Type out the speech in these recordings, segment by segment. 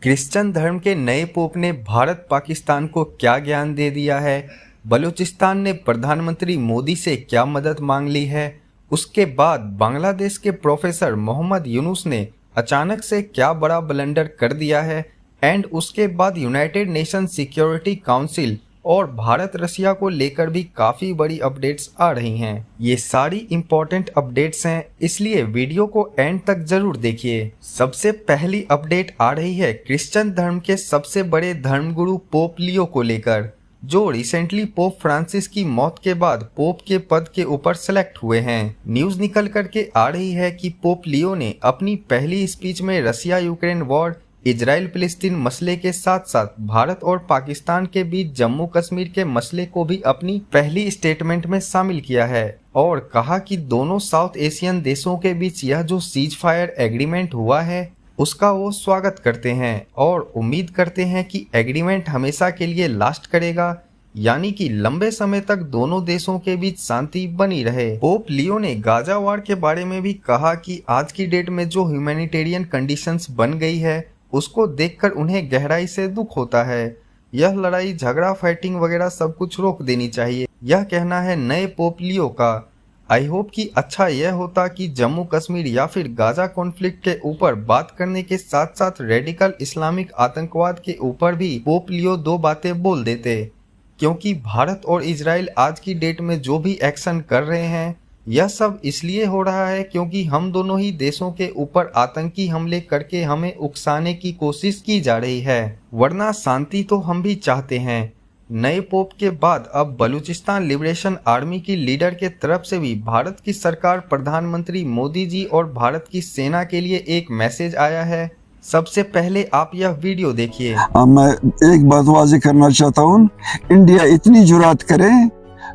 Christian धर्म के नए पोप ने भारत पाकिस्तान को क्या ज्ञान दे दिया है? बलूचिस्तान ने प्रधानमंत्री मोदी से क्या मदद मांग ली है? उसके बाद बांग्लादेश के प्रोफेसर मोहम्मद यूनुस ने अचानक से क्या बड़ा ब्लंडर कर दिया है? एंड उसके बाद यूनाइटेड नेशन सिक्योरिटी काउंसिल और भारत रशिया को लेकर भी काफ़ी बड़ी अपडेट्स आ रही हैं। ये सारी इंपॉर्टेंट अपडेट्स हैं, इसलिए वीडियो को एंड तक जरूर देखिए। सबसे पहली अपडेट आ रही है क्रिश्चियन धर्म के सबसे बड़े धर्मगुरु पोप लियो को लेकर, जो रिसेंटली पोप फ्रांसिस की मौत के बाद पोप के पद के ऊपर सेलेक्ट हुए हैं। न्यूज निकल करके आ रही है कि पोप लियो ने अपनी पहली स्पीच में रशिया यूक्रेन वॉर, इजराइल फिलिस्तीन मसले के साथ साथ भारत और पाकिस्तान के बीच जम्मू कश्मीर के मसले को भी अपनी पहली स्टेटमेंट में शामिल किया है और कहा कि दोनों साउथ एशियन देशों के बीच यह जो सीज फायर एग्रीमेंट हुआ है उसका वो स्वागत करते हैं और उम्मीद करते हैं कि एग्रीमेंट हमेशा के लिए लास्ट करेगा, यानी कि लंबे समय तक दोनों देशों के बीच शांति बनी रहे। पोप लियो ने गाजा वार के बारे में भी कहा कि आज की डेट में जो ह्यूमैनिटेरियन कंडीशंस बन गई है उसको देखकर उन्हें गहराई से दुख होता है। यह लड़ाई झगड़ा फाइटिंग वगैरह सब कुछ रोक देनी चाहिए, यह कहना है नए पोप लियो का। आई होप कि अच्छा यह होता कि जम्मू कश्मीर या फिर गाजा कॉन्फ्लिक्ट के ऊपर बात करने के साथ साथ रेडिकल इस्लामिक आतंकवाद के ऊपर भी पोप लियो दो बातें बोल देते, क्योंकि भारत और इजराइल आज की डेट में जो भी एक्शन कर रहे हैं यह सब इसलिए हो रहा है क्योंकि हम दोनों ही देशों के ऊपर आतंकी हमले करके हमें उकसाने की कोशिश की जा रही है, वरना शांति तो हम भी चाहते हैं। नए पोप के बाद अब बलूचिस्तान लिबरेशन आर्मी की लीडर के तरफ से भी भारत की सरकार, प्रधानमंत्री मोदी जी और भारत की सेना के लिए एक मैसेज आया है। सबसे पहले आप यह वीडियो देखिए। मैं एक बात वाज़ेह करना चाहता हूँ, इंडिया इतनी जुरात करे,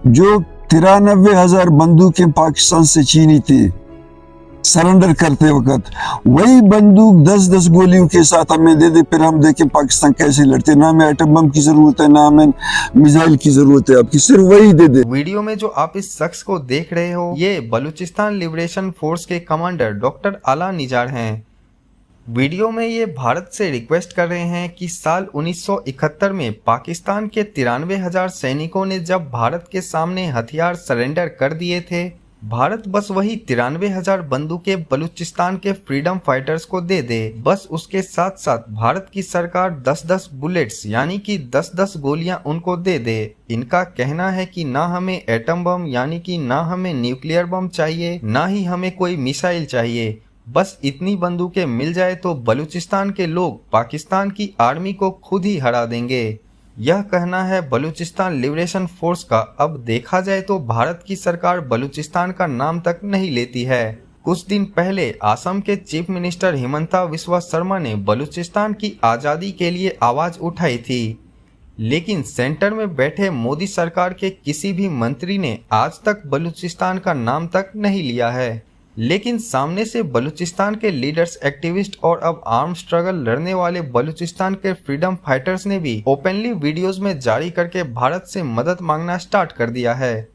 जो 93,000 बंदूकें पाकिस्तान से छीनी थी सरेंडर करते वक्त, वही बंदूक 10-10 गोलियों के साथ हमें दे दे, फिर हम देखें पाकिस्तान कैसे लड़ते। ना हमें एटम बम की जरूरत है, ना हमें मिसाइल की जरूरत है, आपकी सिर्फ वही दे दे। वीडियो में जो आप इस शख्स को देख रहे हो ये बलूचिस्तान लिबरेशन फोर्स के कमांडर डॉक्टर आला निजार हैं। वीडियो में ये भारत से रिक्वेस्ट कर रहे हैं कि साल 1971 में पाकिस्तान के 93,000 सैनिकों ने जब भारत के सामने हथियार सरेंडर कर दिए थे, भारत बस वही 93,000 बंदूकें बलूचिस्तान के फ्रीडम फाइटर्स को दे दे। बस उसके साथ साथ भारत की सरकार 10-10 बुलेट्स यानी कि 10-10 गोलियां उनको दे दे। इनका कहना है कि ना हमें एटम बम यानी कि ना हमें न्यूक्लियर बम चाहिए, ना ही हमें कोई मिसाइल चाहिए, बस इतनी बंदूकें मिल जाए तो बलूचिस्तान के लोग पाकिस्तान की आर्मी को खुद ही हरा देंगे। यह कहना है बलूचिस्तान लिबरेशन फोर्स का। अब देखा जाए तो भारत की सरकार बलूचिस्तान का नाम तक नहीं लेती है। कुछ दिन पहले असम के चीफ मिनिस्टर हिमंता बिस्वा शर्मा ने बलूचिस्तान की आज़ादी के लिए आवाज उठाई थी, लेकिन सेंटर में बैठे मोदी सरकार के किसी भी मंत्री ने आज तक बलूचिस्तान का नाम तक नहीं लिया है। लेकिन सामने से बलूचिस्तान के लीडर्स, एक्टिविस्ट और अब आर्म स्ट्रगल लड़ने वाले बलूचिस्तान के फ्रीडम फाइटर्स ने भी ओपनली वीडियोस में जारी करके भारत से मदद मांगना स्टार्ट कर दिया है।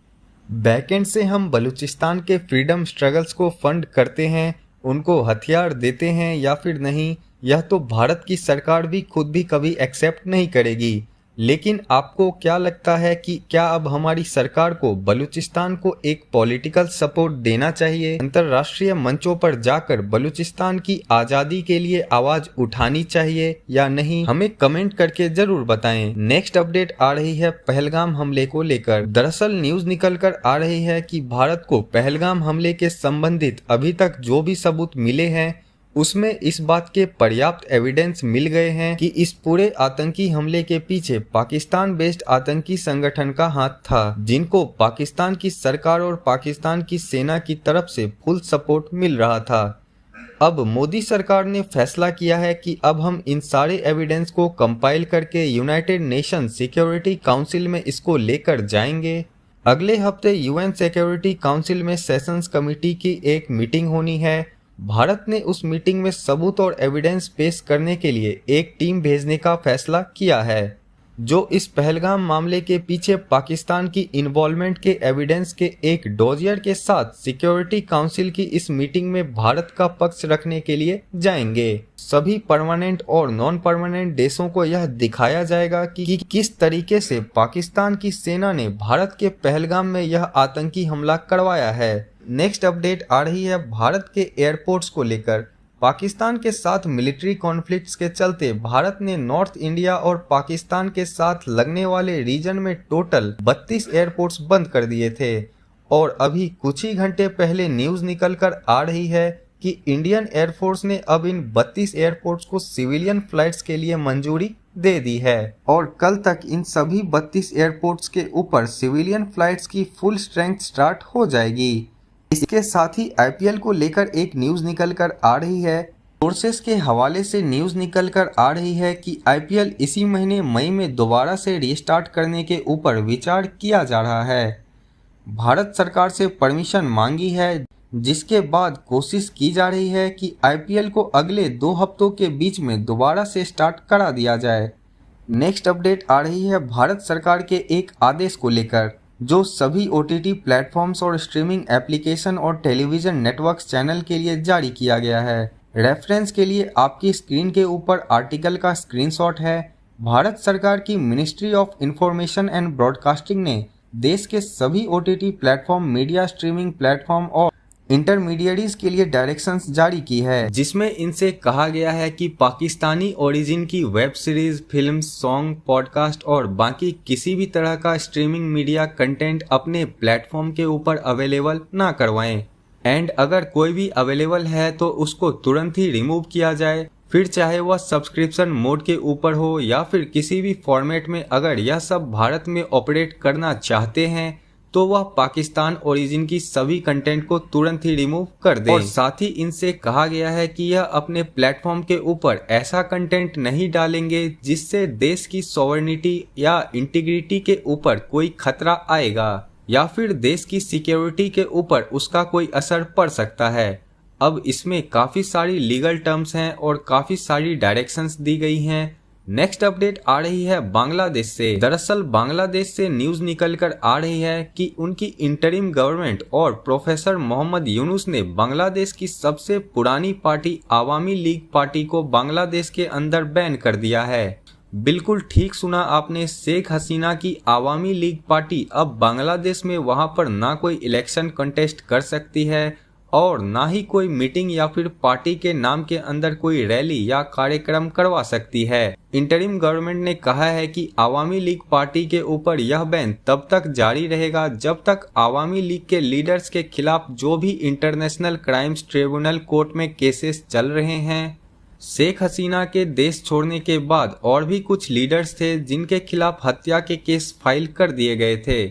बैकएंड से हम बलूचिस्तान के फ्रीडम स्ट्रगल्स को फंड करते हैं, उनको हथियार देते हैं या फिर नहीं, यह तो भारत की सरकार भी खुद भी कभी एक्सेप्ट नहीं करेगी। लेकिन आपको क्या लगता है कि क्या अब हमारी सरकार को बलूचिस्तान को एक पॉलिटिकल सपोर्ट देना चाहिए, अंतर्राष्ट्रीय मंचों पर जाकर बलूचिस्तान की आज़ादी के लिए आवाज उठानी चाहिए या नहीं? हमें कमेंट करके जरूर बताएं। नेक्स्ट अपडेट आ रही है पहलगाम हमले को लेकर। दरअसल न्यूज निकल कर आ रही है कि भारत को पहलगाम हमले के संबंधित अभी तक जो भी सबूत मिले हैं उसमें इस बात के पर्याप्त एविडेंस मिल गए हैं कि इस पूरे आतंकी हमले के पीछे पाकिस्तान बेस्ड आतंकी संगठन का हाथ था, जिनको पाकिस्तान की सरकार और पाकिस्तान की सेना की तरफ से फुल सपोर्ट मिल रहा था। अब मोदी सरकार ने फैसला किया है कि अब हम इन सारे एविडेंस को कंपाइल करके यूनाइटेड नेशन सिक्योरिटी काउंसिल में इसको लेकर जाएंगे। अगले हफ्ते यूएन सिक्योरिटी काउंसिल में सेशंस कमेटी की एक मीटिंग होनी है। भारत ने उस मीटिंग में सबूत और एविडेंस पेश करने के लिए एक टीम भेजने का फैसला किया है। जो इस पहलगाम मामले के पीछे पाकिस्तान की इन्वॉल्वमेंट के एविडेंस के एक डोजियर के साथ सिक्योरिटी काउंसिल की इस मीटिंग में भारत का पक्ष रखने के लिए जाएंगे। सभी परमानेंट और नॉन परमानेंट देशों को यह दिखाया जाएगा कि किस तरीके से पाकिस्तान की सेना ने भारत के पहलगाम में यह आतंकी हमला करवाया है। नेक्स्ट अपडेट आ रही है भारत के एयरपोर्ट्स को लेकर। पाकिस्तान के साथ मिलिट्री कॉन्फ्लिक्ट्स के चलते भारत ने नॉर्थ इंडिया और पाकिस्तान के साथ लगने वाले रीजन में टोटल 32 एयरपोर्ट्स बंद कर दिए थे और अभी कुछ ही घंटे पहले न्यूज़ निकल कर आ रही है कि इंडियन एयरफोर्स ने अब इन 32 एयरपोर्ट्स को सिविलियन फ्लाइट्स के लिए मंजूरी दे दी है और कल तक इन सभी 32 एयरपोर्ट्स के ऊपर सिविलियन फ्लाइट्स की फुल स्ट्रेंथ स्टार्ट हो जाएगी। इसके साथ ही आईपीएल को लेकर एक न्यूज़ निकल कर आ रही है। सोर्सेस के हवाले से न्यूज़ निकल कर आ रही है कि आईपीएल इसी महीने मई में दोबारा से रीस्टार्ट करने के ऊपर विचार किया जा रहा है। भारत सरकार से परमिशन मांगी है, जिसके बाद कोशिश की जा रही है कि आईपीएल को अगले 2 हफ्तों के बीच में दोबारा से स्टार्ट करा दिया जाए। नेक्स्ट अपडेट आ रही है भारत सरकार के एक आदेश को लेकर, जो सभी ओटीटी प्लेटफॉर्म्स और स्ट्रीमिंग एप्लीकेशन और टेलीविजन नेटवर्क्स चैनल के लिए जारी किया गया है। रेफरेंस के लिए आपकी स्क्रीन के ऊपर आर्टिकल का स्क्रीनशॉट है। भारत सरकार की ministry of information and broadcasting ने देश के सभी OTT platform, media streaming platform और इंटरमीडिएरीज के लिए डायरेक्शंस जारी की है, जिसमें इनसे कहा गया है कि पाकिस्तानी ओरिजिन की web series, film, song, podcast और बाकी किसी भी तरह का स्ट्रीमिंग मीडिया कंटेंट अपने प्लेटफॉर्म के ऊपर अवेलेबल ना करवाएं एंड अगर कोई भी अवेलेबल है तो उसको तुरंत ही रिमूव किया जाए, फिर चाहे वह सब्सक्रिप्शन मोड के ऊपर हो या फिर किसी भी फॉर्मेट में। अगर यह सब भारत में ऑपरेट करना चाहते हैं तो वह पाकिस्तान ओरिजिन की सभी कंटेंट को तुरंत ही रिमूव कर दें। और साथ ही इनसे कहा गया है कि यह अपने प्लेटफॉर्म के ऊपर ऐसा कंटेंट नहीं डालेंगे जिससे देश की सॉवरेनिटी या इंटीग्रिटी के ऊपर कोई खतरा आएगा या फिर देश की सिक्योरिटी के ऊपर उसका कोई असर पड़ सकता है। अब इसमें काफी सारी लीगल टर्म्स हैं और काफी सारी डायरेक्शंस दी गई हैं। नेक्स्ट अपडेट आ रही है बांग्लादेश से। दरअसल बांग्लादेश से न्यूज निकल कर आ रही है कि उनकी इंटरिम गवर्नमेंट और प्रोफेसर मोहम्मद यूनुस ने बांग्लादेश की सबसे पुरानी पार्टी आवामी लीग पार्टी को बांग्लादेश के अंदर बैन कर दिया है। बिल्कुल ठीक सुना आपने, शेख हसीना की आवामी लीग पार्टी अब बांग्लादेश में वहां पर ना कोई इलेक्शन कंटेस्ट कर सकती है और ना ही कोई मीटिंग या फिर पार्टी के नाम के अंदर कोई रैली या कार्यक्रम करवा सकती है। इंटरिम गवर्नमेंट ने कहा है कि आवामी लीग पार्टी के ऊपर यह बैन तब तक जारी रहेगा जब तक आवामी लीग के लीडर्स के खिलाफ जो भी इंटरनेशनल क्राइम्स ट्रिब्यूनल कोर्ट में केसेस चल रहे हैं। शेख हसीना के देश छोड़ने के बाद और भी कुछ लीडर्स थे जिनके खिलाफ हत्या के केस फाइल कर दिए गए थे।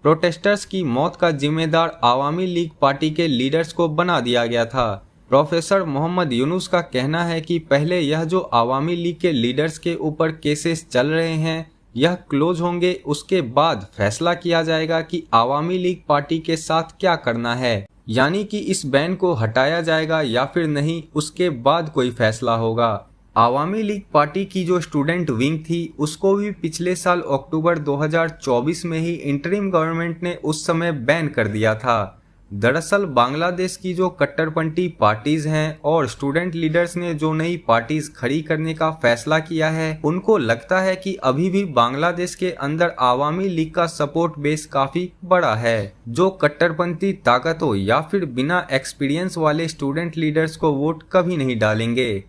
प्रोटेस्टर्स की मौत का जिम्मेदार आवामी लीग पार्टी के लीडर्स को बना दिया गया था। प्रोफेसर मोहम्मद यूनुस का कहना है कि पहले यह जो आवामी लीग के लीडर्स के ऊपर केसेस चल रहे हैं यह क्लोज होंगे, उसके बाद फैसला किया जाएगा कि आवामी लीग पार्टी के साथ क्या करना है, यानी कि इस बैन को हटाया जाएगा या फिर नहीं, उसके बाद कोई फैसला होगा। आवामी लीग पार्टी की जो स्टूडेंट विंग थी उसको भी पिछले साल अक्टूबर 2024 में ही इंटरिम गवर्नमेंट ने उस समय बैन कर दिया था। दरअसल बांग्लादेश की जो कट्टरपंथी पार्टीज हैं और स्टूडेंट लीडर्स ने जो नई पार्टीज खड़ी करने का फैसला किया है, उनको लगता है कि अभी भी बांग्लादेश के अंदर आवामी लीग का सपोर्ट बेस काफी बड़ा है, जो कट्टरपंथी ताकतों या फिर बिना एक्सपीरियंस वाले स्टूडेंट लीडर्स को वोट कभी नहीं डालेंगे।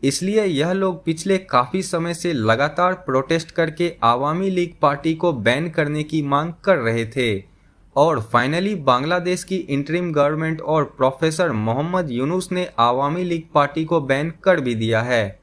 इसलिए यह लोग पिछले काफी समय से लगातार प्रोटेस्ट करके आवामी लीग पार्टी को बैन करने की मांग कर रहे थे और फाइनली बांग्लादेश की इंटरिम गवर्नमेंट और प्रोफेसर मोहम्मद यूनुस ने आवामी लीग पार्टी को बैन कर भी दिया है।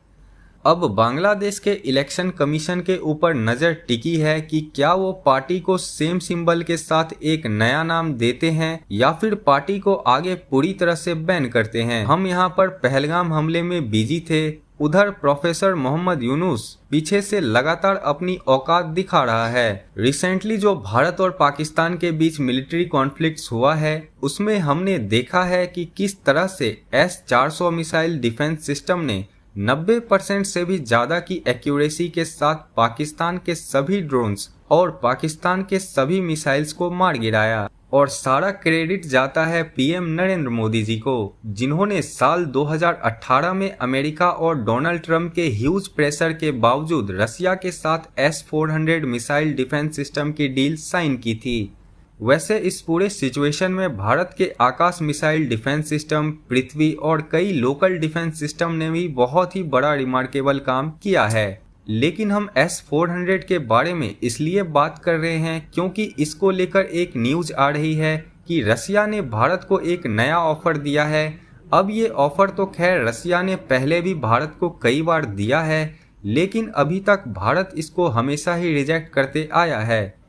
अब बांग्लादेश के इलेक्शन कमीशन के ऊपर नजर टिकी है कि क्या वो पार्टी को सेम सिंबल के साथ एक नया नाम देते हैं या फिर पार्टी को आगे पूरी तरह से बैन करते हैं। हम यहाँ पर पहलगाम हमले में बिजी थे, उधर प्रोफेसर मोहम्मद यूनुस पीछे से लगातार अपनी औकात दिखा रहा है। रिसेंटली जो भारत और पाकिस्तान के बीच मिलिट्री कॉन्फ्लिक्ट्स हुआ है उसमें हमने देखा है कि किस तरह से S-400 मिसाइल डिफेंस सिस्टम ने 90% से भी ज़्यादा की एक्यूरेसी के साथ पाकिस्तान के सभी ड्रोन्स और पाकिस्तान के सभी मिसाइल्स को मार गिराया। और सारा क्रेडिट जाता है पीएम नरेंद्र मोदी जी को, जिन्होंने साल 2018 में अमेरिका और डोनाल्ड ट्रंप के ह्यूज प्रेशर के बावजूद रसिया के साथ S-400 मिसाइल डिफेंस सिस्टम की डील साइन की थी। वैसे इस पूरे सिचुएशन में भारत के आकाश मिसाइल डिफेंस सिस्टम, पृथ्वी और कई लोकल डिफेंस सिस्टम ने भी बहुत ही बड़ा रिमार्केबल काम किया है। लेकिन हम S-400 के बारे में इसलिए बात कर रहे हैं क्योंकि इसको लेकर एक न्यूज आ रही है कि रसिया ने भारत को एक नया ऑफर दिया है। अब ये ऑफर तो खैर रसिया ने पहले भी भारत को कई बार दिया है, लेकिन अभी तक भारत इसको हमेशा ही रिजेक्ट करते आया है।